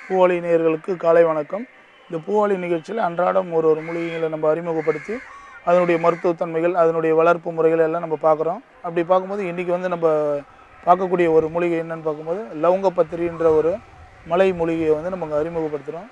பூவாளி நேயர்களுக்கு காலை வணக்கம். இந்த பூவாளி நிகழ்ச்சியில் அன்றாடம் ஒரு மூலிகைகளை நம்ம அறிமுகப்படுத்தி அதனுடைய மருத்துவத்தன்மைகள், அதனுடைய வளர்ப்பு முறைகள் எல்லாம் நம்ம பார்க்குறோம். அப்படி பார்க்கும்போது இன்றைக்கி நம்ம பார்க்கக்கூடிய ஒரு மூலிகை என்னென்னு பார்க்கும்போது லவங்கப்பத்திரின்ற ஒரு மலை மூலிகையை நம்ம அறிமுகப்படுத்துகிறோம்.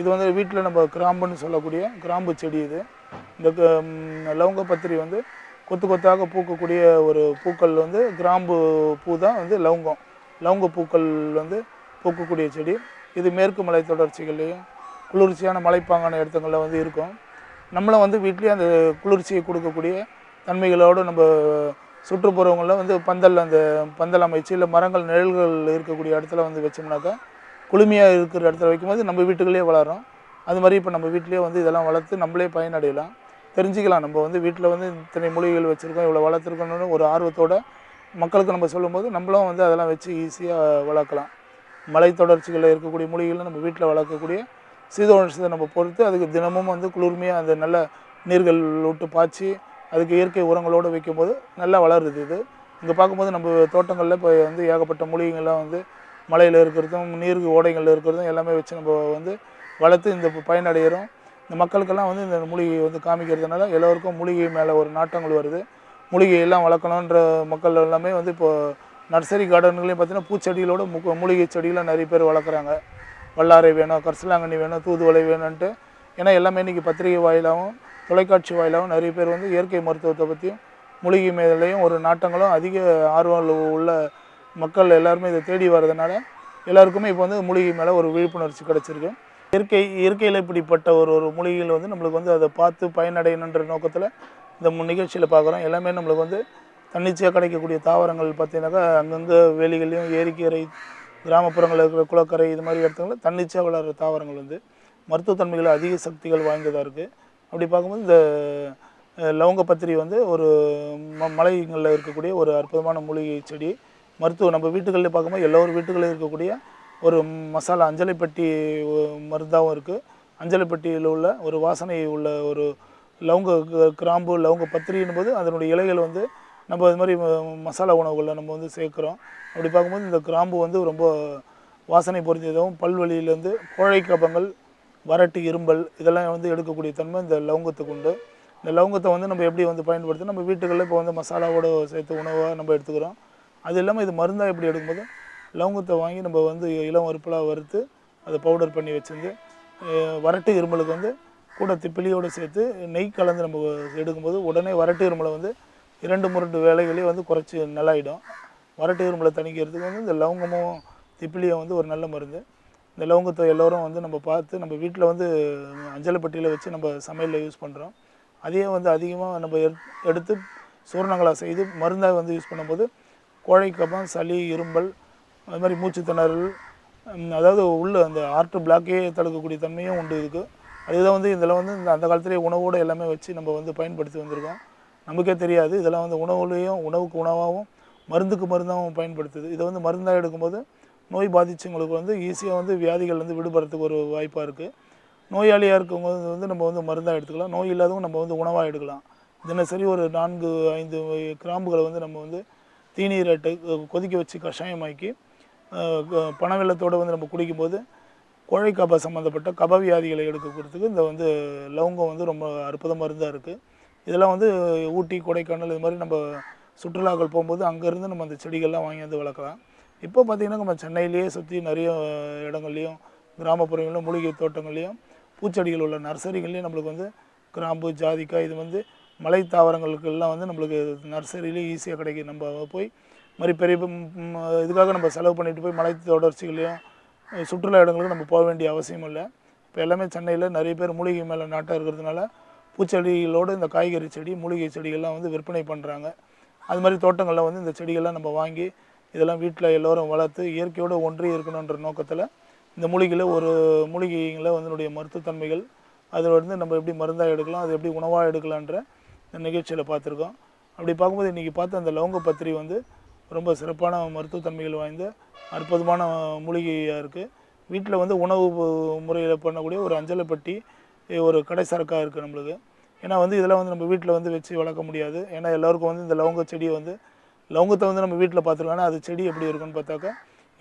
இது வீட்டில் நம்ம கிராம்புன்னு சொல்லக்கூடிய கிராம்பு செடி. இது இந்த லவங்கப்பத்திரி கொத்து கொத்தாக பூக்கக்கூடிய ஒரு பூக்கள் கிராம்பு பூ தான் லவங்க பூக்கள் பூக்கக்கூடிய செடி. இது மேற்கு மலை தொடர்ச்சிகள்லேயும் குளிர்ச்சியான மலைப்பாங்கான இடத்துங்களில் இருக்கும். நம்மளும் வீட்லேயே அந்த குளிர்ச்சியை கொடுக்கக்கூடிய தன்மைகளோடு நம்ம சுற்றுப்புறங்களில் பந்தல் அந்த பந்தல் அமைச்சு இல்லை மரங்கள் நிழல்கள் இருக்கக்கூடிய இடத்துல வச்சோம்னாக்கா குளுமையாக இருக்கிற இடத்துல வைக்கும்போது நம்ம வீட்டுக்குள்ளே வளரும். அது மாதிரி இப்போ நம்ம வீட்டிலேயே இதெல்லாம் வளர்த்து நம்மளே பயனடையலாம், தெரிஞ்சுக்கலாம். நம்ம வீட்டில் இத்தனை மூலிகைகள் வச்சுருக்கோம், இவ்வளோ வளர்த்துருக்கணும்னு ஒரு ஆர்வத்தோடு மக்களுக்கு நம்ம சொல்லும்போது நம்மளும் அதெல்லாம் வச்சு ஈஸியாக வளர்க்கலாம். மலை தொடர்ச்சிகளில் இருக்கக்கூடிய மூலிகைகளை நம்ம வீட்டில் வளர்க்கக்கூடிய சீதோஷ்ணத்தை நம்ம பொறுத்து அதுக்கு தினமும் குளிர்மையாக அந்த நல்ல நீர்கள் விட்டு பாய்ச்சி அதுக்கு இயற்கை உரங்களோடு வைக்கும்போது நல்லா வளருது. இது இங்கே பார்க்கும்போது நம்ம தோட்டங்களில் இப்போ ஏகப்பட்ட மூலிகைகள்லாம் மலையில் இருக்கிறதும் நீர் ஓடைகளில் இருக்கிறதும் எல்லாமே வச்சு நம்ம வளர்த்து இந்த பயனடைகிறோம். இந்த மக்களுக்கெல்லாம் இந்த மூலிகை காமிக்கிறதுனால எல்லோருக்கும் மூலிகை மேலே ஒரு நாட்டங்கள் வருது. மூலிகையெல்லாம் வளர்க்கணுன்ற மக்கள் எல்லாமே இப்போது நர்சரி கார்டன்களையும் பார்த்திங்கன்னா பூச்செடிகளோட மூலிகை செடியெலாம் நிறைய பேர் வளர்க்குறாங்க. வல்லாரை வேணும், கரிசலாங்கண்ணி வேணும், தூதுவளை வேணும்ன்ட்டு. ஏன்னா எல்லாமே இன்றைக்கி பத்திரிகை வாயிலாகவும் தொலைக்காட்சி வாயிலாகவும் நிறைய பேர் இயற்கை மருத்துவத்தை பற்றியும் மூலிகை மேலேயும் ஒரு நாட்டங்களும் அதிக ஆர்வம் உள்ள மக்கள் எல்லாருமே இதை தேடி வர்றதுனால எல்லாருக்குமே இப்போ மூலிகை மேலே ஒரு விழிப்புணர்ச்சி கிடச்சிருக்கு. இயற்கையில் இப்படிப்பட்ட ஒரு மூலிகைகள் நம்மளுக்கு அதை பார்த்து பயனடையணுன்ற நோக்கத்தில் இந்த நிகழ்ச்சியில் பார்க்குறோம். எல்லாமே நம்மளுக்கு தன்னிச்சையாக கிடைக்கக்கூடிய தாவரங்கள் பார்த்தீங்கன்னாக்கா அங்கங்கே வேலிகள்லையும் ஏரிக்கரை கிராமப்புறங்களில் இருக்கிற குளக்கரை இது மாதிரி இடத்துங்களில் தன்னிச்சையாக வளர்கிற தாவரங்கள் மருத்துவத்தன்மைகள் அதிக சக்திகள் வாய்ந்ததாக இருக்குது. அப்படி பார்க்கும்போது இந்த லவங்கப்பத்திரி ஒரு மலைகளில் இருக்கக்கூடிய ஒரு அற்புதமான மூலிகை செடி. மருத்துவம் நம்ம வீட்டுகளில் பார்க்கும்போது எல்லோரும் வீட்டுகளில் இருக்கக்கூடிய ஒரு மசாலா அஞ்சலைப்பட்டி மருந்தாகவும் இருக்குது. அஞ்சலைப்பட்டியில் உள்ள ஒரு வாசனை உள்ள ஒரு லவங்க கிராம்பு லவங்கப்பத்திரின் போது அதனுடைய இலைகள் நம்ம இது மாதிரி மசாலா உணவுகளில் நம்ம சேர்க்குறோம். அப்படி பார்க்கும்போது இந்த கிராம்பு ரொம்ப வாசனை பொருந்தியதாகவும் பல்வழியிலேருந்து கோழை கபங்கள், வறட்டு, இரும்பல் இதெல்லாம் எடுக்கக்கூடிய தன்மை இந்த லவங்கத்துக்கு உண்டு. இந்த லவங்கத்தை நம்ம எப்படி பயன்படுத்தி நம்ம வீட்டுகளில் இப்போ மசாலாவோடு சேர்த்து உணவாக நம்ம எடுத்துக்கிறோம். அது இல்லாமல் இது மருந்தாக எப்படி எடுக்கும்போது லவங்கத்தை வாங்கி நம்ம இளம் வறுப்பலாக வறுத்து அதை பவுடர் பண்ணி வச்சுருந்து வறட்டு இருமலுக்கு கூட திப்பிலியோடு சேர்த்து நெய் கலந்து நம்ம எடுக்கும்போது உடனே வறட்டு இருமலை 2-3 வேலைகளையும் குறைச்சி நல்லாயிடும். வறட்டு இருமலை தணிக்கிறதுக்கு இந்த லவங்கமும் திப்பிலியும் ஒரு நல்ல மருந்து. இந்த லவங்கத்தை எல்லோரும் நம்ம பார்த்து நம்ம வீட்டில் அஞ்சலைப்பட்டியில் வச்சு நம்ம சமையலில் யூஸ் பண்ணுறோம். அதையே அதிகமாக நம்ம எடுத்து சூரணங்களாக செய்து மருந்தாக யூஸ் பண்ணும்போது கோழை கபம், சளி, இரும்பல், அது மாதிரி மூச்சு திணறல், அதாவது உள்ள அந்த ஹார்ட் பிளாக்கே தடுக்கக்கூடிய தன்மையும் உண்டு இருக்குது. அதுதான் இதில் இந்த அந்த காலத்துலேயே உணவோடு எல்லாமே வச்சு நம்ம பயன்படுத்தி வந்திருக்கோம். நமக்கே தெரியாது இதெல்லாம் உணவுலேயும் உணவுக்கு உணவாகவும் மருந்துக்கு மருந்தாகவும் பயன்படுத்துது. இதை மருந்தாக எடுக்கும்போது நோய் பாதித்தவங்களுக்கு ஈஸியாக வியாதிகள் விடுபடுறதுக்கு ஒரு வாய்ப்பாக இருக்குது. நோயாளியாக இருக்கவங்க நம்ம மருந்தாக எடுத்துக்கலாம். நோய் இல்லாதவங்க நம்ம உணவாக எடுக்கலாம். தினசரி ஒரு 4-5 கிராம்புகளை நம்ம தீநீரட்டை கொதிக்க வச்சு கஷாயமாக்கி பனவெல்லத்தோடு நம்ம குடிக்கும்போது கோழை கப சம்மந்தப்பட்ட கப வியாதிகளை எடுக்கிறதுக்கு இந்த லவங்கம் ரொம்ப அற்புத மருந்தாக இருக்குது. இதெல்லாம் ஊட்டி, கொடைக்கானல் இது மாதிரி நம்ம சுற்றுலாக்கள் போகும்போது அங்கேருந்து நம்ம அந்த செடிகள்லாம் வாங்கி வளர்க்கலாம். இப்போ பார்த்திங்கன்னா நம்ம சென்னையிலேயே சுற்றி நிறைய இடங்கள்லையும் கிராமப்புறங்களிலும் மூலிகை தோட்டங்கள்லேயும் பூச்செடிகள் உள்ள நர்சரிகள்லேயும் நம்மளுக்கு கிராம்பு, ஜாதிக்காய் இது மலை தாவரங்களுக்கெல்லாம் நம்மளுக்கு நர்சரியிலே ஈஸியாக கிடைக்கும். நம்ம போய் மாதிரி பெரிய இதுக்காக நம்ம செலவு பண்ணிட்டு போய் மலை தொடர்ச்சிகளையும் சுற்றுலா இடங்களுக்கு நம்ம போக வேண்டிய அவசியம் இல்லை. இப்போ எல்லாமே சென்னையில் நிறைய பேர் மூலிகை மேலே நாட்டம் இருக்கிறதுனால பூச்செடிகளோடு இந்த காய்கறி செடி, மூலிகை செடிகள்லாம் வந்து விற்பனை பண்ணுறாங்க. அது மாதிரி தோட்டங்களில் வந்து இந்த செடிகள்லாம் நம்ம வாங்கி இதெல்லாம் வீட்டில் எல்லோரும் வளர்த்து இயற்கையோடு ஒன்றி இருக்கணுன்ற நோக்கத்தில் இந்த மூலிகைகளை வந்து மருத்துவத்தன்மைகள் அதை வந்து நம்ம எப்படி மருந்தாக எடுக்கலாம், அது எப்படி உணவாக எடுக்கலான்ற இந்த நிகழ்ச்சியில் பார்த்துருக்கோம். அப்படி பார்க்கும்போது இன்றைக்கி பார்த்த அந்த லவங்க பத்திரி வந்து ரொம்ப சிறப்பான மருத்துவத்தன்மைகள் வாய்ந்த அற்புதமான மூலிகையாக இருக்குது. வீட்டில் வந்து உணவு முறையில் பண்ணக்கூடிய ஒரு அஞ்சலை பெட்டி ஒரு கடை சரக்காக இருக்குது நம்மளுக்கு. ஏன்னா வந்து இதெல்லாம் வந்து நம்ம வீட்டில் வந்து வச்சு வளர்க்க முடியாது. ஏன்னா எல்லோருக்கும் வந்து இந்த லவங்க செடியை வந்து லவங்கத்தை வந்து நம்ம வீட்டில் பார்த்துருக்கோம். அது செடி எப்படி இருக்குன்னு பார்த்தாக்கா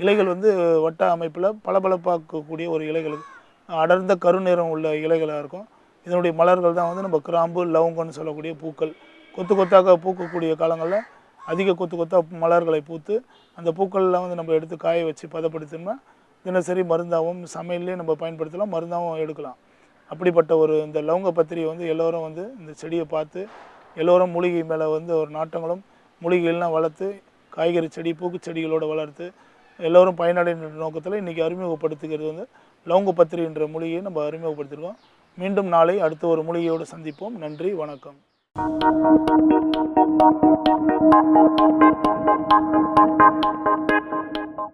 இலைகள் வந்து வட்ட அமைப்பில் பளபளப்பாக்கக்கூடிய ஒரு இலைகள், அடர்ந்த கருநிறம் உள்ள இலைகளாக இருக்கும். இதனுடைய மலர்கள் தான் வந்து நம்ம கிராம்பு லவங்கன்னு சொல்லக்கூடிய பூக்கள். கொத்து கொத்தாக பூக்கக்கூடிய காலங்களில் அதிக கொத்து கொத்தாக மலர்களை பூத்து அந்த பூக்கள்லாம் வந்து நம்ம எடுத்து காய வச்சு பதப்படுத்தினோம்னா தினசரி மருந்தாகவும் சமையல்லே நம்ம பயன்படுத்தலாம், மருந்தாகவும் எடுக்கலாம். அப்படிப்பட்ட இந்த லவங்க பத்திரியை வந்து எல்லோரும் வந்து இந்த செடியை பார்த்து எல்லோரும் மூலிகை மேலே வந்து ஒரு நாட்டங்களும் மூலிகைகள்லாம் வளர்த்து காய்கறி செடி பூக்குச்செடிகளோடு வளர்த்து எல்லோரும் பயனடைகின்ற நோக்கத்தில் இன்றைக்கி அறிமுகப்படுத்துகிறது வந்து லவங்க பத்திரி என்ற மூலிகையை நம்ம அறிமுகப்படுத்தியிருக்கோம். மீண்டும் நாளை அடுத்த ஒரு மூலிகையோடு சந்திப்போம். நன்றி, வணக்கம்.